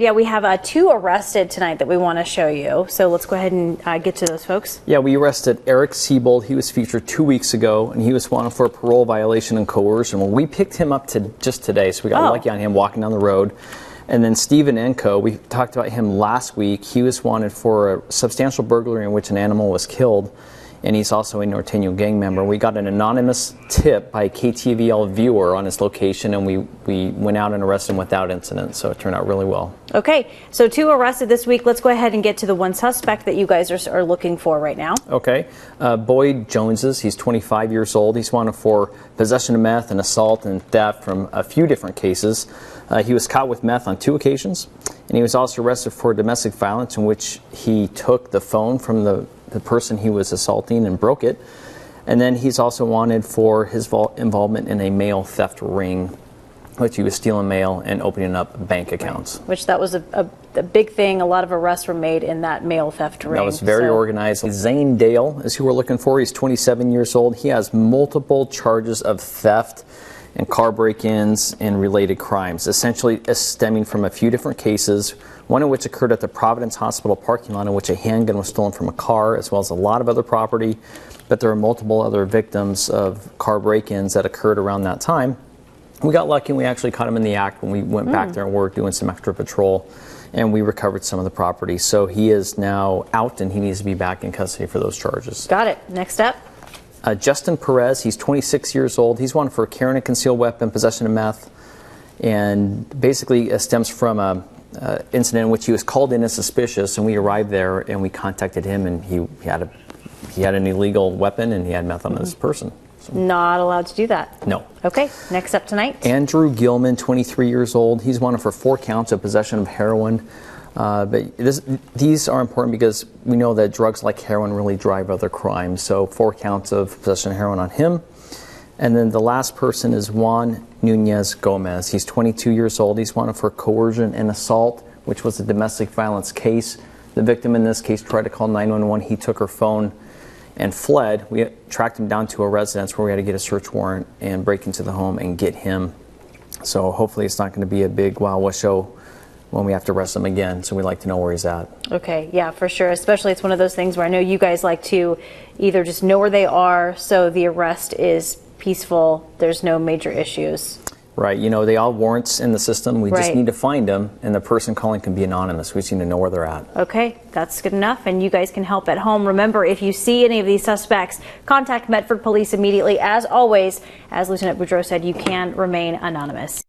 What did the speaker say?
Yeah, we have 2 arrested tonight that we want to show you. So let's go ahead and get to those folks. Yeah, we arrested Eric Siebold. He was featured 2 weeks ago, and he was wanted for a parole violation and coercion. Well, we picked him up just today, so we got lucky on him walking down the road. And then Stephen Enko, we talked about him last week. He was wanted for a substantial burglary in which an animal was killed, and he's also a Norteño gang member. We got an anonymous tip by a KTVL viewer on his location, and we went out and arrested him without incident, so it turned out really well. Okay, so 2 arrested this week. Let's go ahead and get to the one suspect that you guys are looking for right now. Okay, Boyd Joneses, he's 25 years old. He's wanted for possession of meth and assault and theft from a few different cases. He was caught with meth on 2 occasions, and he was also arrested for domestic violence in which he took the phone from the person he was assaulting and broke it. And then he's also wanted for his involvement in a mail theft ring, which he was stealing mail and opening up bank accounts. Which that was a big thing. A lot of arrests were made in that mail theft ring. That was very organized. Zane Dale is who we're looking for. He's 27 years old. He has multiple charges of theft and car break-ins and related crimes, essentially stemming from a few different cases, one of which occurred at the Providence Hospital parking lot in which a handgun was stolen from a car, as well as a lot of other property. But there are multiple other victims of car break-ins that occurred around that time. We got lucky and we actually caught him in the act when we went back there and were doing some extra patrol, and we recovered some of the property. So he is now out and he needs to be back in custody for those charges. Got it. Next up. Justin PEREZ, he's 26 years old. He's wanted for carrying a concealed weapon, possession of meth, and basically stems from an incident in which he was called in as suspicious, and we arrived there and we contacted him, and he had an illegal weapon and he had meth on his person. So. Not allowed to do that? No. Okay, next up tonight. Andrew GILMAN, 23 years old. He's wanted for 4 counts of possession of heroin. But these are important because we know that drugs like heroin really drive other crimes. So 4 counts of possession of heroin on him. And then the last person is JUAN NUNEZ-GOMEZ. He's 22 years old. He's wanted for coercion and assault, which was a domestic violence case. The victim in this case tried to call 911. He took her phone and fled. We tracked him down to a residence where we had to get a search warrant and break into the home and get him. So hopefully it's not going to be a big Wild West show when we have to arrest him again, so we'd like to know where he's at. Okay, yeah, for sure. Especially it's one of those things where I know you guys like to either just know where they are so the arrest is peaceful, there's no major issues. Right, you know, they all warrants in the system. We just need to find them, and the person calling can be anonymous. We just need to know where they're at. Okay, that's good enough, and you guys can help at home. Remember, if you see any of these suspects, contact Medford Police immediately. As always, as Lieutenant Budreau said, you can remain anonymous.